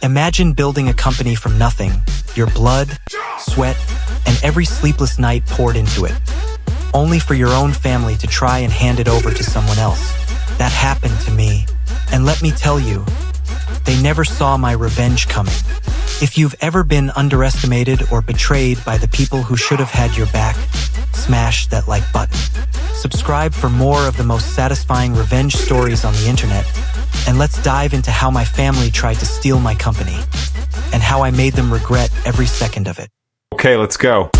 Imagine building a company from nothing, your blood, sweat, and every sleepless night poured into it, only for your own family to try and hand it over to someone else. That happened to me, and let me tell you, they never saw my revenge coming. If you've ever been underestimated or betrayed by the people who should have had your back, smash that like button. Subscribe for more of the most satisfying revenge stories on the internet, and let's dive into how my family tried to steal my company, and how I made them regret every second of it. Okay, let's go.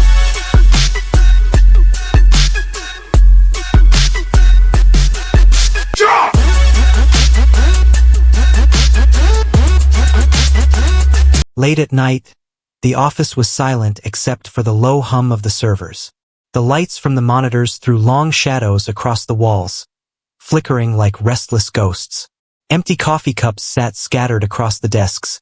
Late at night, the office was silent except for the low hum of the servers. The lights from the monitors threw long shadows across the walls, flickering like restless ghosts. Empty coffee cups sat scattered across the desks,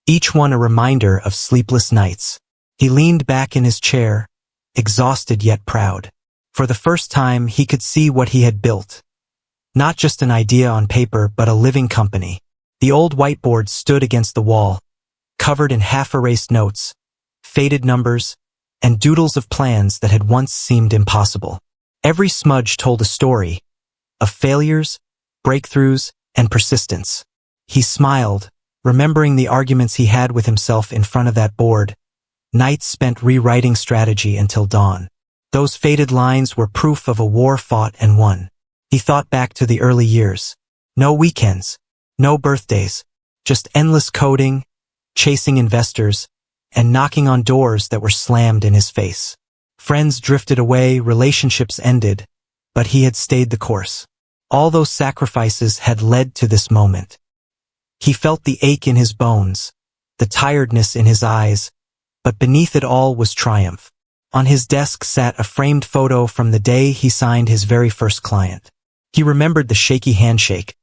each one a reminder of sleepless nights. He leaned back in his chair, exhausted yet proud. For the first time, he could see what he had built. Not just an idea on paper, but a living company. The old whiteboard stood against the wall, covered in half-erased notes, faded numbers, and doodles of plans that had once seemed impossible. Every smudge told a story of failures, breakthroughs, and persistence. He smiled, remembering the arguments he had with himself in front of that board, nights spent rewriting strategy until dawn. Those faded lines were proof of a war fought and won. He thought back to the early years. No weekends, no birthdays, just endless coding, chasing investors, and knocking on doors that were slammed in his face. Friends drifted away, relationships ended, but he had stayed the course. All those sacrifices had led to this moment. He felt the ache in his bones, the tiredness in his eyes, but beneath it all was triumph. On his desk sat a framed photo from the day he signed his very first client. He remembered the shaky handshake,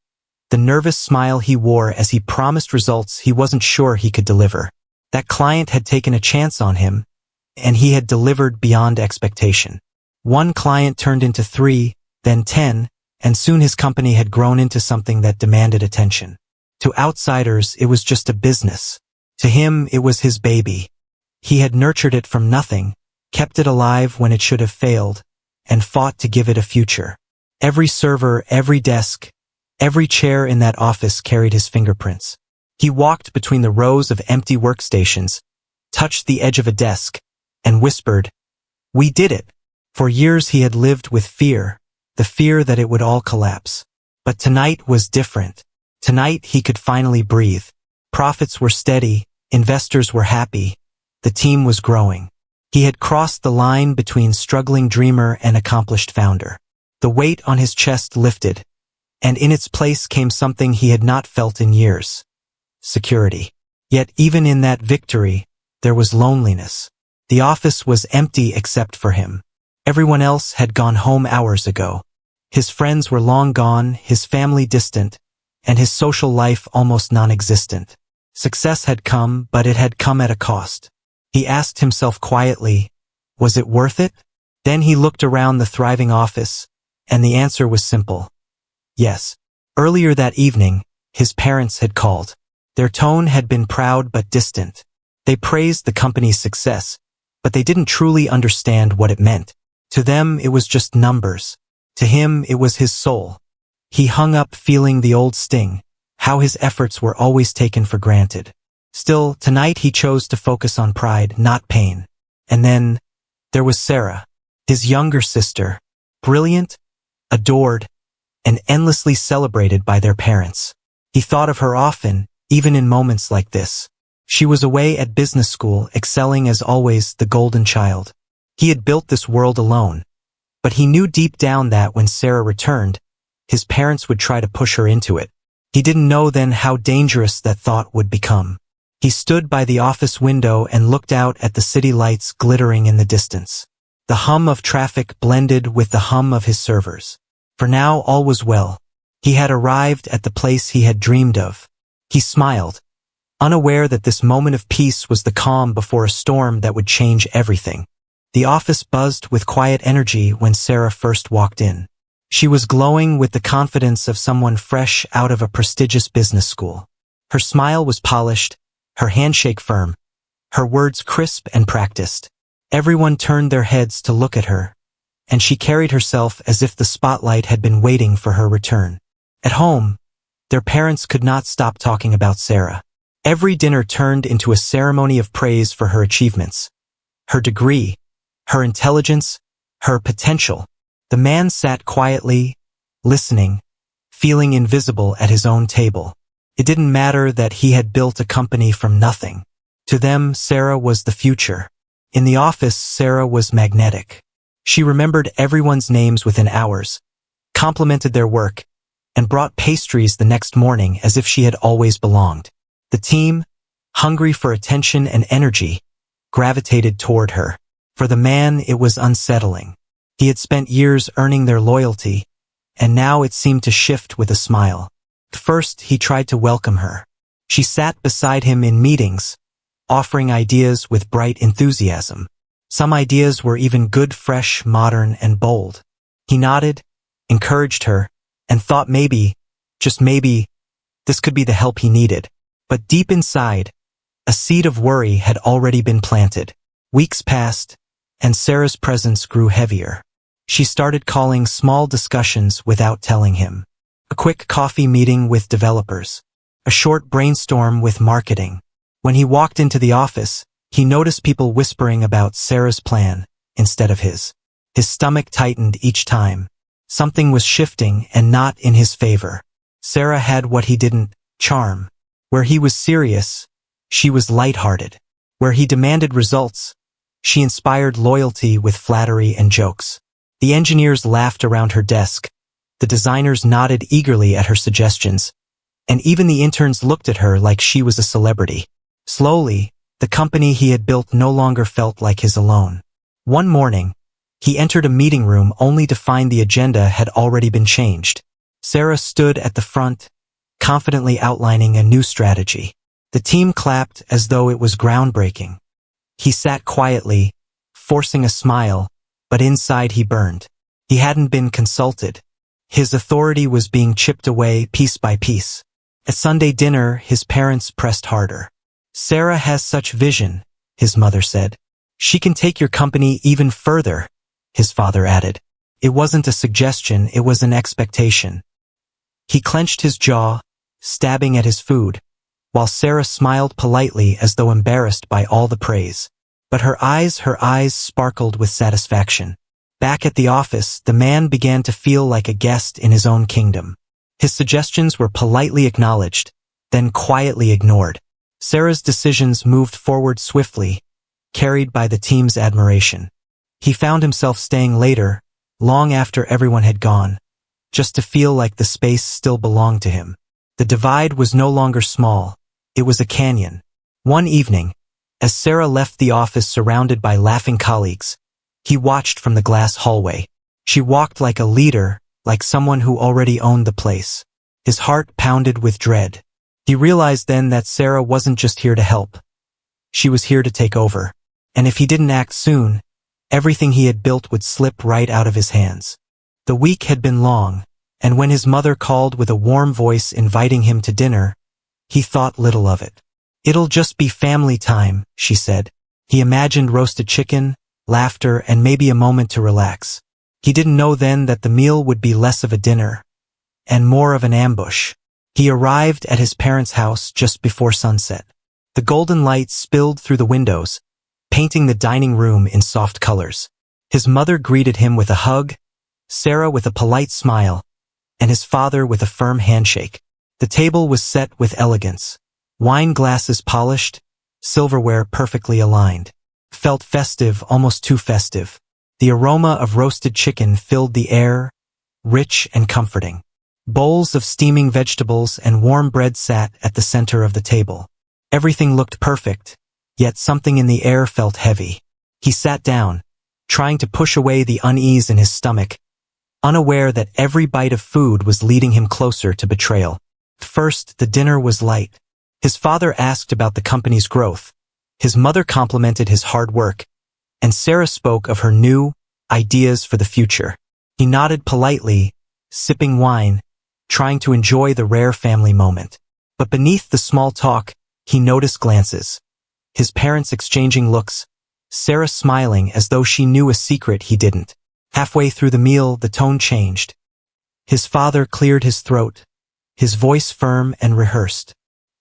the nervous smile he wore as he promised results he wasn't sure he could deliver. That client had taken a chance on him, and he had delivered beyond expectation. One client turned into 3, then 10, and soon his company had grown into something that demanded attention. To outsiders, it was just a business. To him, it was his baby. He had nurtured it from nothing, kept it alive when it should have failed, and fought to give it a future. Every server, every desk, every chair in that office carried his fingerprints. He walked between the rows of empty workstations, touched the edge of a desk, and whispered, "We did it." For years he had lived with fear, the fear that it would all collapse. But tonight was different. Tonight he could finally breathe. Profits were steady, investors were happy, the team was growing. He had crossed the line between struggling dreamer and accomplished founder. The weight on his chest lifted, and in its place came something he had not felt in years: security. Yet even in that victory, there was loneliness. The office was empty except for him. Everyone else had gone home hours ago. His friends were long gone, his family distant, and his social life almost non-existent. Success had come, but it had come at a cost. He asked himself quietly, was it worth it? Then he looked around the thriving office, and the answer was simple: yes. Earlier that evening, his parents had called. Their tone had been proud but distant. They praised the company's success, but they didn't truly understand what it meant. To them, it was just numbers. To him, it was his soul. He hung up feeling the old sting, how his efforts were always taken for granted. Still, tonight he chose to focus on pride, not pain. And then, there was Sarah, his younger sister, brilliant, adored, and endlessly celebrated by their parents. He thought of her often, even in moments like this. She was away at business school, excelling as always, the golden child. He had built this world alone, but he knew deep down that when Sarah returned, his parents would try to push her into it. He didn't know then how dangerous that thought would become. He stood by the office window and looked out at the city lights glittering in the distance. The hum of traffic blended with the hum of his servers. For now all was well. He had arrived at the place he had dreamed of. He smiled, unaware that this moment of peace was the calm before a storm that would change everything. The office buzzed with quiet energy when Sarah first walked in. She was glowing with the confidence of someone fresh out of a prestigious business school. Her smile was polished, her handshake firm, her words crisp and practiced. Everyone turned their heads to look at her, and she carried herself as if the spotlight had been waiting for her return. At home, their parents could not stop talking about Sarah. Every dinner turned into a ceremony of praise for her achievements, her degree, her intelligence, her potential. The man sat quietly, listening, feeling invisible at his own table. It didn't matter that he had built a company from nothing. To them, Sarah was the future. In the office, Sarah was magnetic. She remembered everyone's names within hours, complimented their work, and brought pastries the next morning as if she had always belonged. The team, hungry for attention and energy, gravitated toward her. For the man, it was unsettling. He had spent years earning their loyalty, and now it seemed to shift with a smile. First, he tried to welcome her. She sat beside him in meetings, offering ideas with bright enthusiasm. Some ideas were even good, fresh, modern, and bold. He nodded, encouraged her, and thought maybe, just maybe, this could be the help he needed. But deep inside, a seed of worry had already been planted. Weeks passed, and Sarah's presence grew heavier. She started calling small discussions without telling him. A quick coffee meeting with developers. A short brainstorm with marketing. When he walked into the office, he noticed people whispering about Sarah's plan instead of his. His stomach tightened each time. Something was shifting and not in his favor. Sarah had what he didn't: charm. Where he was serious, she was lighthearted. Where he demanded results, she inspired loyalty with flattery and jokes. The engineers laughed around her desk. The designers nodded eagerly at her suggestions, and even the interns looked at her like she was a celebrity. Slowly, the company he had built no longer felt like his alone. One morning, he entered a meeting room only to find the agenda had already been changed. Sarah stood at the front, confidently outlining a new strategy. The team clapped as though it was groundbreaking. He sat quietly, forcing a smile, but inside he burned. He hadn't been consulted. His authority was being chipped away piece by piece. At Sunday dinner, his parents pressed harder. "Sarah has such vision," his mother said. "She can take your company even further," his father added. It wasn't a suggestion, it was an expectation. He clenched his jaw, stabbing at his food, while Sarah smiled politely as though embarrassed by all the praise. But her eyes sparkled with satisfaction. Back at the office, the man began to feel like a guest in his own kingdom. His suggestions were politely acknowledged, then quietly ignored. Sarah's decisions moved forward swiftly, carried by the team's admiration. He found himself staying later, long after everyone had gone, just to feel like the space still belonged to him. The divide was no longer small, it was a canyon. One evening, as Sarah left the office surrounded by laughing colleagues, he watched from the glass hallway. She walked like a leader, like someone who already owned the place. His heart pounded with dread. He realized then that Sarah wasn't just here to help. She was here to take over. And if he didn't act soon, everything he had built would slip right out of his hands. The week had been long, and when his mother called with a warm voice inviting him to dinner, he thought little of it. "It'll just be family time," she said. He imagined roasted chicken, laughter, and maybe a moment to relax. He didn't know then that the meal would be less of a dinner and more of an ambush. He arrived at his parents' house just before sunset. The golden light spilled through the windows, painting the dining room in soft colors. His mother greeted him with a hug, Sarah with a polite smile, and his father with a firm handshake. The table was set with elegance. Wine glasses polished, silverware perfectly aligned. Felt festive, almost too festive. The aroma of roasted chicken filled the air, rich and comforting. Bowls of steaming vegetables and warm bread sat at the center of the table. Everything looked perfect, yet something in the air felt heavy. He sat down, trying to push away the unease in his stomach, unaware that every bite of food was leading him closer to betrayal. First, the dinner was light. His father asked about the company's growth. His mother complimented his hard work, and Sarah spoke of her new ideas for the future. He nodded politely, sipping wine, trying to enjoy the rare family moment. But beneath the small talk, He noticed glances. His parents exchanging looks, Sarah smiling as though she knew a secret he didn't. Halfway through the meal, the tone changed. His father cleared his throat, his voice firm and rehearsed.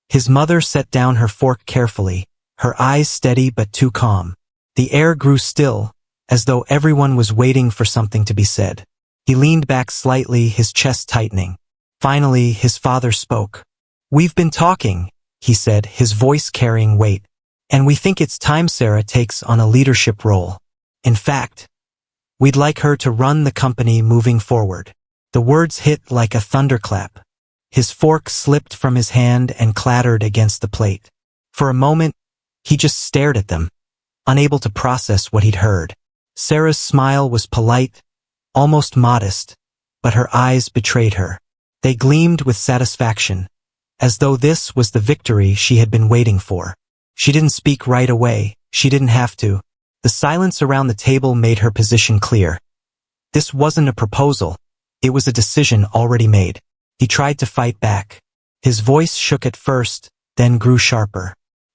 His mother set down her fork carefully, her eyes steady but too calm. The air grew still, as though everyone was waiting for something to be said. He leaned back slightly, his chest tightening. Finally, his father spoke. "We've been talking," he said, his voice carrying weight. "And we think it's time Sarah takes on a leadership role. In fact, we'd like her to run the company moving forward." The words hit like a thunderclap. His fork slipped from his hand and clattered against the plate. For a moment, he just stared at them, unable to process what he'd heard. Sarah's smile was polite, almost modest, but her eyes betrayed her. They gleamed with satisfaction, as though this was the victory she had been waiting for. She didn't speak right away, she didn't have to. The silence around the table made her position clear. This wasn't a proposal, it was a decision already made. He tried to fight back. His voice shook at first, then grew sharper.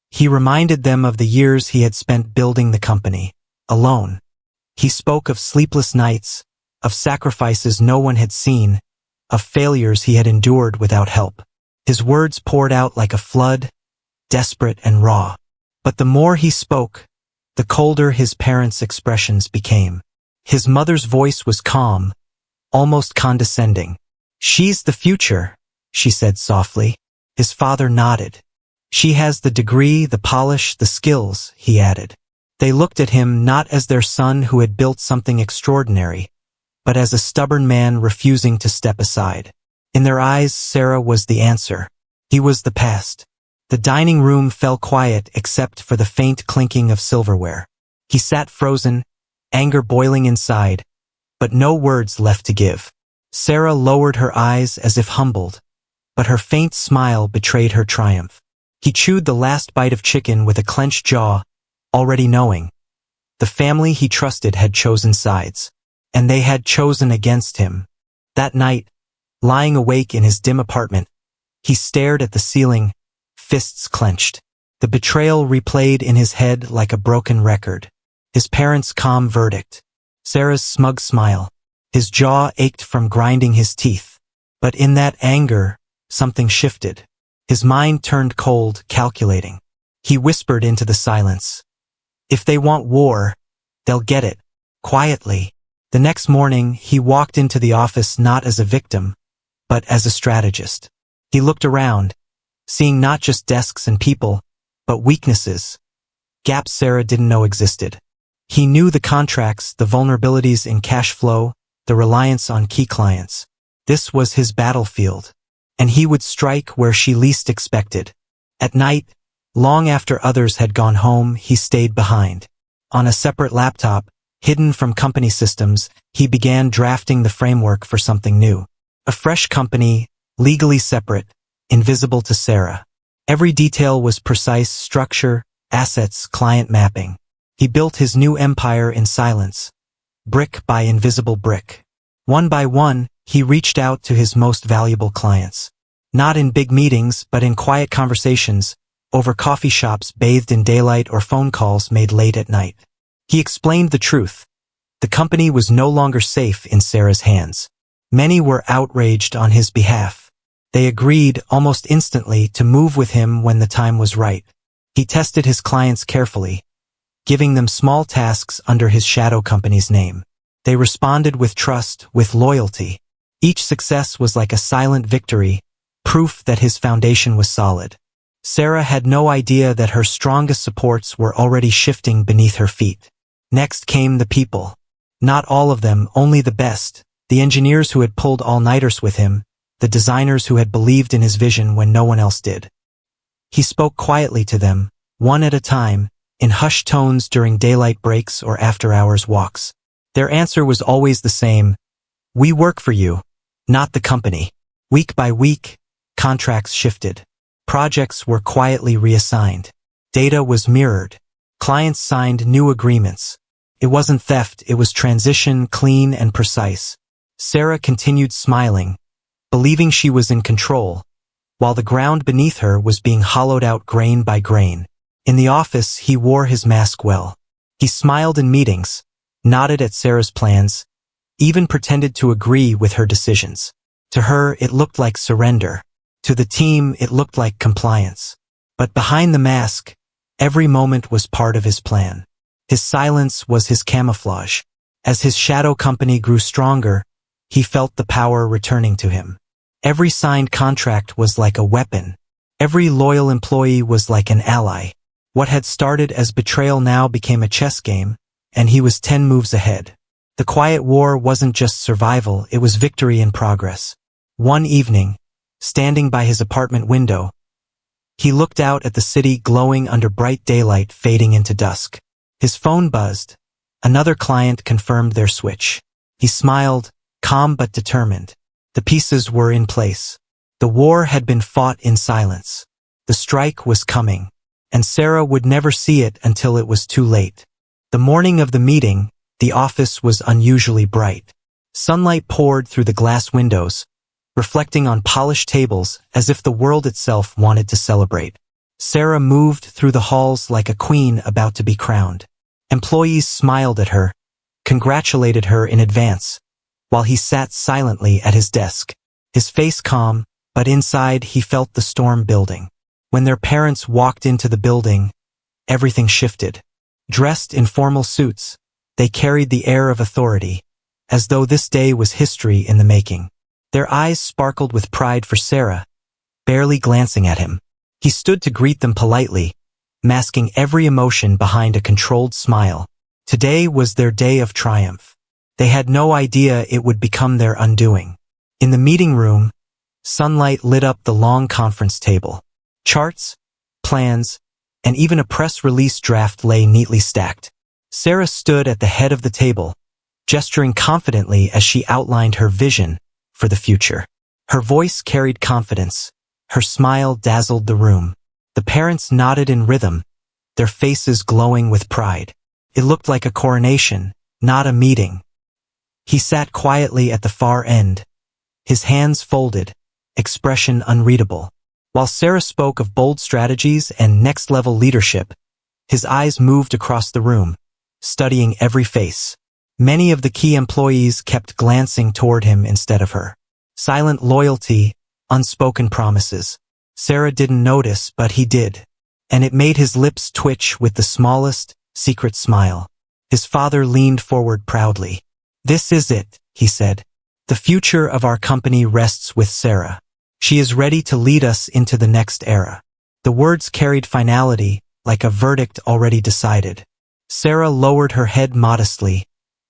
He reminded them of the years he had spent building the company, alone. He spoke of sleepless nights, of sacrifices no one had seen, of failures he had endured without help. His words poured out like a flood, desperate and raw. But the more he spoke, the colder his parents' expressions became. His mother's voice was calm, almost condescending. "She's the future," she said softly. His father nodded. "She has the degree, the polish, the skills," he added. They looked at him not as their son who had built something extraordinary, but as a stubborn man refusing to step aside. In their eyes, Sarah was the answer. He was the past. The dining room fell quiet except for the faint clinking of silverware. He sat frozen, anger boiling inside, but no words left to give. Sarah lowered her eyes as if humbled, but her faint smile betrayed her triumph. He chewed the last bite of chicken with a clenched jaw, already knowing. The family he trusted had chosen sides, and they had chosen against him. That night, lying awake in his dim apartment, he stared at the ceiling, fists clenched. The betrayal replayed in his head like a broken record. His parents' calm verdict. Sarah's smug smile. His jaw ached from grinding his teeth. But in that anger, something shifted. His mind turned cold, calculating. He whispered into the silence. "If they want war, they'll get it." Quietly. The next morning, he walked into the office not as a victim, but as a strategist. He looked around, seeing not just desks and people, but weaknesses, gaps Sarah didn't know existed. He knew the contracts, the vulnerabilities in cash flow, the reliance on key clients. This was his battlefield, and he would strike where she least expected. At night, long after others had gone home, he stayed behind. On a separate laptop, hidden from company systems, he began drafting the framework for something new. A fresh company, legally separate, invisible to Sarah. Every detail was precise: structure, assets, client mapping. He built his new empire in silence, brick by invisible brick. One by one, he reached out to his most valuable clients. Not in big meetings, but in quiet conversations, over coffee shops bathed in daylight or phone calls made late at night. He explained the truth. The company was no longer safe in Sarah's hands. Many were outraged on his behalf. They agreed almost instantly to move with him when the time was right. He tested his clients carefully, giving them small tasks under his shadow company's name. They responded with trust, with loyalty. Each success was like a silent victory, proof that his foundation was solid. Sarah had no idea that her strongest supports were already shifting beneath her feet. Next came the people. Not all of them, only the best. The engineers who had pulled all-nighters with him, the designers who had believed in his vision when no one else did. He spoke quietly to them, one at a time, in hushed tones during daylight breaks or after-hours walks. Their answer was always the same: "We work for you, not the company." Week by week, contracts shifted. Projects were quietly reassigned. Data was mirrored. Clients signed new agreements. It wasn't theft, it was transition, clean and precise. Sarah continued smiling, believing she was in control, while the ground beneath her was being hollowed out grain by grain. In the office, he wore his mask well. He smiled in meetings, nodded at Sarah's plans, even pretended to agree with her decisions. To her, it looked like surrender. To the team, it looked like compliance. But behind the mask, every moment was part of his plan. His silence was his camouflage. As his shadow company grew stronger, he felt the power returning to him. Every signed contract was like a weapon. Every loyal employee was like an ally. What had started as betrayal now became a chess game, and he was 10 moves ahead. The quiet war wasn't just survival, it was victory in progress. One evening, standing by his apartment window, he looked out at the city glowing under bright daylight fading into dusk. His phone buzzed. Another client confirmed their switch. He smiled, calm but determined. The pieces were in place. The war had been fought in silence. The strike was coming, and Sarah would never see it until it was too late. The morning of the meeting, the office was unusually bright. Sunlight poured through the glass windows, reflecting on polished tables as if the world itself wanted to celebrate. Sarah moved through the halls like a queen about to be crowned. Employees smiled at her, congratulated her in advance, while he sat silently at his desk. His face calm, but inside he felt the storm building. When their parents walked into the building, everything shifted. Dressed in formal suits, they carried the air of authority, as though this day was history in the making. Their eyes sparkled with pride for Sarah, barely glancing at him. He stood to greet them politely, masking every emotion behind a controlled smile. Today was their day of triumph. They had no idea it would become their undoing. In the meeting room, sunlight lit up the long conference table. Charts, plans, and even a press release draft lay neatly stacked. Sarah stood at the head of the table, gesturing confidently as she outlined her vision for the future. Her voice carried confidence. Her smile dazzled the room. The parents nodded in rhythm, their faces glowing with pride. It looked like a coronation, not a meeting. He sat quietly at the far end, his hands folded, expression unreadable. While Sarah spoke of bold strategies and next-level leadership, his eyes moved across the room, studying every face. Many of the key employees kept glancing toward him instead of her. Silent loyalty, unspoken promises. Sarah didn't notice, but he did, and it made his lips twitch with the smallest, secret smile. His father leaned forward proudly. "This is it," he said. "The future of our company rests with Sarah. She is ready to lead us into the next era." The words carried finality, like a verdict already decided. Sarah lowered her head modestly,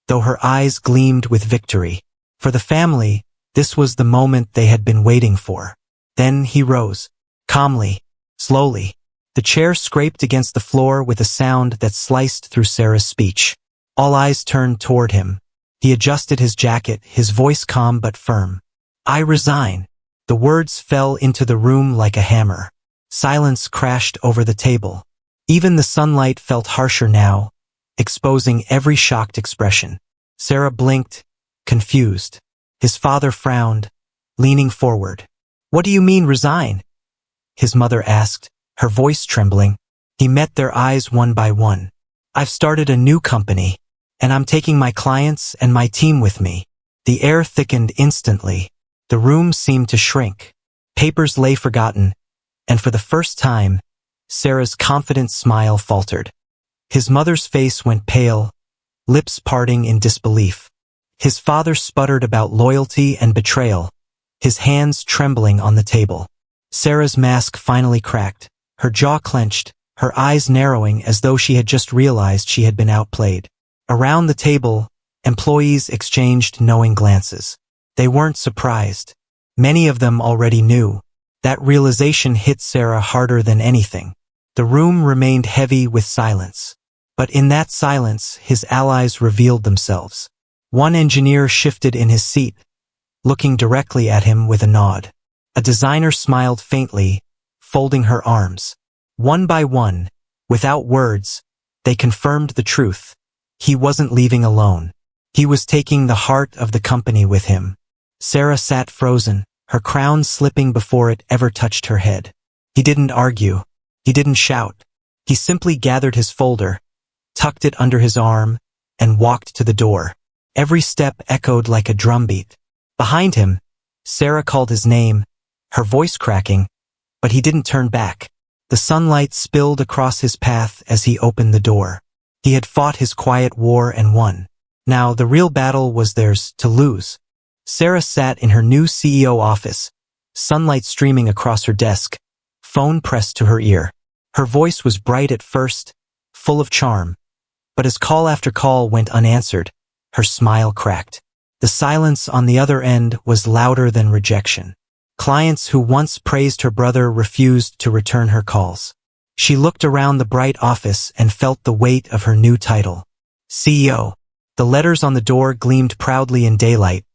though her eyes gleamed with victory. For the family, this was the moment they had been waiting for. Then he rose, calmly, slowly. The chair scraped against the floor with a sound that sliced through Sarah's speech. All eyes turned toward him. He adjusted his jacket, his voice calm but firm. "I resign." The words fell into the room like a hammer. Silence crashed over the table. Even the sunlight felt harsher now, exposing every shocked expression. Sarah blinked, confused. His father frowned, leaning forward. "What do you mean resign?" his mother asked, her voice trembling. He met their eyes one by one. "I've started a new company, and I'm taking my clients and my team with me." The air thickened instantly. The room seemed to shrink. Papers lay forgotten, and for the first time, Sarah's confident smile faltered. His mother's face went pale, lips parting in disbelief. His father sputtered about loyalty and betrayal, his hands trembling on the table. Sarah's mask finally cracked, her jaw clenched, her eyes narrowing as though she had just realized she had been outplayed. Around the table, employees exchanged knowing glances. They weren't surprised. Many of them already knew. That realization hit Sarah harder than anything. The room remained heavy with silence. But in that silence, his allies revealed themselves. One engineer shifted in his seat, looking directly at him with a nod. A designer smiled faintly, folding her arms. One by one, without words, they confirmed the truth. He wasn't leaving alone. He was taking the heart of the company with him. Sarah sat frozen, her crown slipping before it ever touched her head. He didn't argue. He didn't shout. He simply gathered his folder, tucked it under his arm, and walked to the door. Every step echoed like a drumbeat. Behind him, Sarah called his name, her voice cracking, but he didn't turn back. The sunlight spilled across his path as he opened the door. He had fought his quiet war and won. Now the real battle was theirs to lose. Sarah sat in her new CEO office, sunlight streaming across her desk, phone pressed to her ear. Her voice was bright at first, full of charm. But as call after call went unanswered, her smile cracked. The silence on the other end was louder than rejection. Clients who once praised her brother refused to return her calls. She looked around the bright office and felt the weight of her new title. CEO. The letters on the door gleamed proudly in daylight,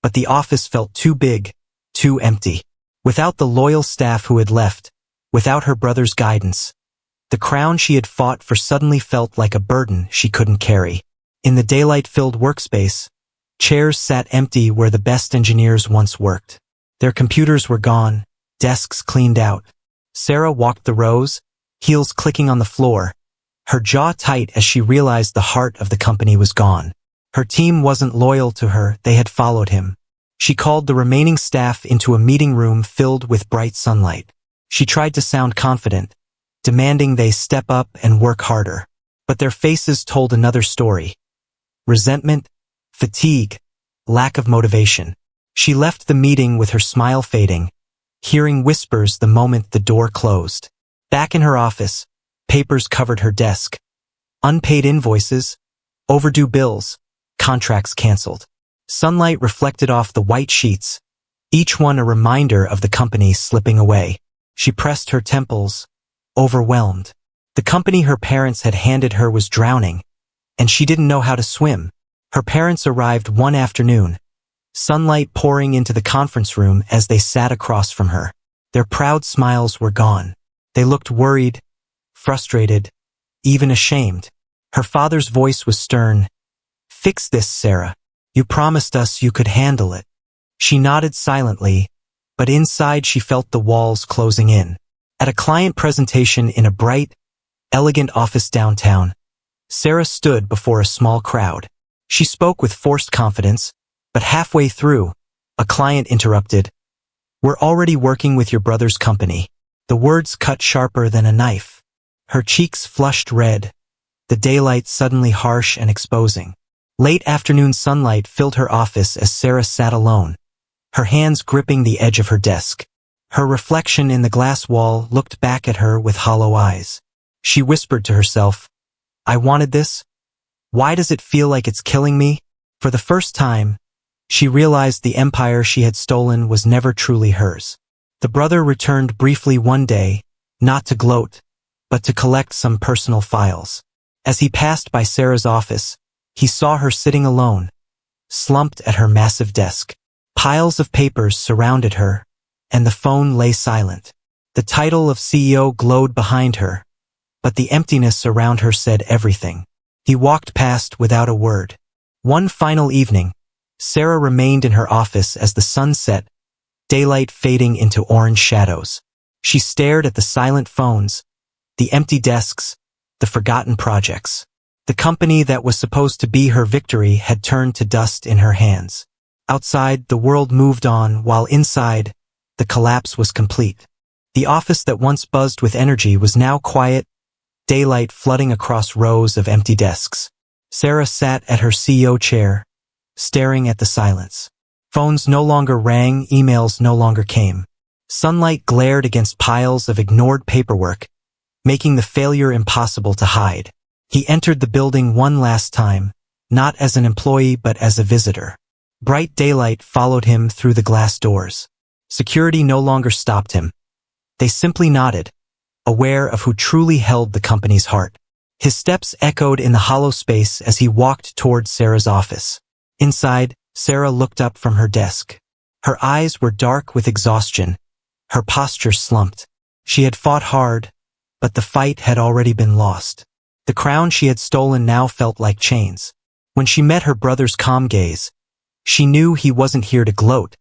but the office felt too big, too empty. Without the loyal staff who had left, without her brother's guidance, the crown she had fought for suddenly felt like a burden she couldn't carry. In the daylight-filled workspace, chairs sat empty where the best engineers once worked. Their computers were gone, desks cleaned out. Sarah walked the rows, heels clicking on the floor, her jaw tight as she realized the heart of the company was gone. Her team wasn't loyal to her, they had followed him. She called the remaining staff into a meeting room filled with bright sunlight. She tried to sound confident, demanding they step up and work harder. But their faces told another story. Resentment, fatigue, lack of motivation. She left the meeting with her smile fading, hearing whispers the moment the door closed. Back in her office, papers covered her desk. Unpaid invoices, overdue bills, contracts canceled. Sunlight reflected off the white sheets, each one a reminder of the company slipping away. She pressed her temples, overwhelmed. The company her parents had handed her was drowning, and she didn't know how to swim. Her parents arrived one afternoon, sunlight pouring into the conference room as they sat across from her. Their proud smiles were gone. They looked worried, frustrated, even ashamed. Her father's voice was stern. "Fix this, Sarah. You promised us you could handle it." She nodded silently, but inside she felt the walls closing in. At a client presentation in a bright, elegant office downtown, Sarah stood before a small crowd. She spoke with forced confidence, but halfway through, a client interrupted. "We're already working with your brother's company." The words cut sharper than a knife. Her cheeks flushed red, the daylight suddenly harsh and exposing. Late afternoon sunlight filled her office as Sarah sat alone, her hands gripping the edge of her desk. Her reflection in the glass wall looked back at her with hollow eyes. She whispered to herself, "I wanted this? Why does it feel like it's killing me?" For the first time, she realized the empire she had stolen was never truly hers. The brother returned briefly one day, not to gloat, but to collect some personal files. As he passed by Sarah's office, he saw her sitting alone, slumped at her massive desk. Piles of papers surrounded her, and the phone lay silent. The title of CEO glowed behind her, but the emptiness around her said everything. He walked past without a word. One final evening, Sarah remained in her office as the sun set, daylight fading into orange shadows. She stared at the silent phones, the empty desks, the forgotten projects. The company that was supposed to be her victory had turned to dust in her hands. Outside, the world moved on, while inside, the collapse was complete. The office that once buzzed with energy was now quiet, daylight flooding across rows of empty desks. Sarah sat at her CEO chair, staring at the silence. Phones no longer rang, emails no longer came. Sunlight glared against piles of ignored paperwork, making the failure impossible to hide. He entered the building one last time, not as an employee but as a visitor. Bright daylight followed him through the glass doors. Security no longer stopped him. They simply nodded, aware of who truly held the company's heart. His steps echoed in the hollow space as he walked toward Sarah's office. Inside, Sarah looked up from her desk. Her eyes were dark with exhaustion, her posture slumped. She had fought hard, but the fight had already been lost. The crown she had stolen now felt like chains. When she met her brother's calm gaze, she knew he wasn't here to gloat.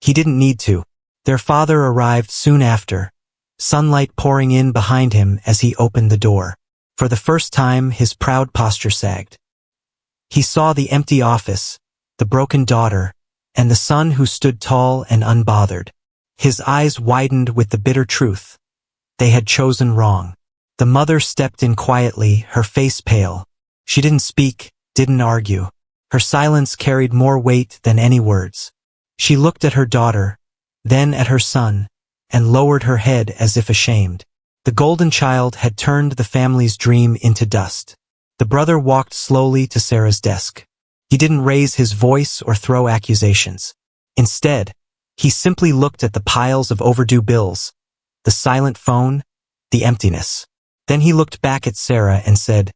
He didn't need to. Their father arrived soon after, sunlight pouring in behind him as he opened the door. For the first time, his proud posture sagged. He saw the empty office, the broken daughter, and the son who stood tall and unbothered. His eyes widened with the bitter truth. They had chosen wrong. The mother stepped in quietly, her face pale. She didn't speak, didn't argue. Her silence carried more weight than any words. She looked at her daughter, then at her son, and lowered her head as if ashamed. The golden child had turned the family's dream into dust. The brother walked slowly to Sarah's desk. He didn't raise his voice or throw accusations. Instead, he simply looked at the piles of overdue bills, the silent phone, the emptiness. Then he looked back at Sarah and said,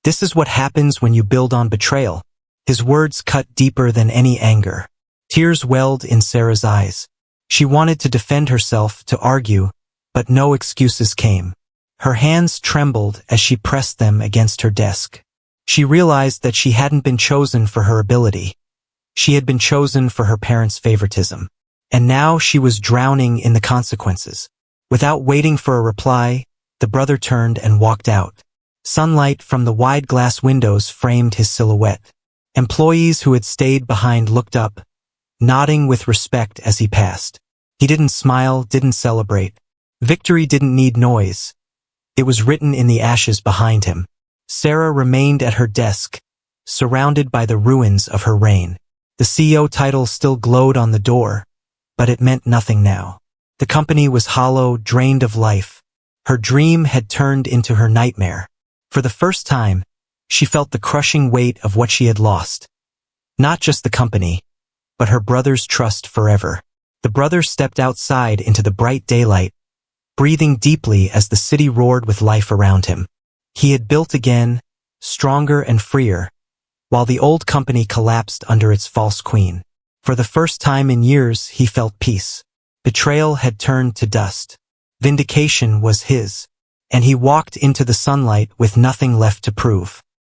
"This is what happens when you build on betrayal." His words cut deeper than any anger. Tears welled in Sarah's eyes. She wanted to defend herself, to argue, but no excuses came. Her hands trembled as she pressed them against her desk. She realized that she hadn't been chosen for her ability. She had been chosen for her parents' favoritism. And now she was drowning in the consequences. Without waiting for a reply, the brother turned and walked out. Sunlight from the wide glass windows framed his silhouette. Employees who had stayed behind looked up, nodding with respect as he passed. He didn't smile, didn't celebrate. Victory didn't need noise. It was written in the ashes behind him. Sarah remained at her desk, surrounded by the ruins of her reign. The CEO title still glowed on the door, but it meant nothing now. The company was hollow, drained of life. Her dream had turned into her nightmare. For the first time, she felt the crushing weight of what she had lost. Not just the company, but her brother's trust forever. The brother stepped outside into the bright daylight, breathing deeply as the city roared with life around him. He had built again, stronger and freer, while the old company collapsed under its false queen. For the first time in years, he felt peace. Betrayal had turned to dust. Vindication was his, and he walked into the sunlight with nothing left to prove.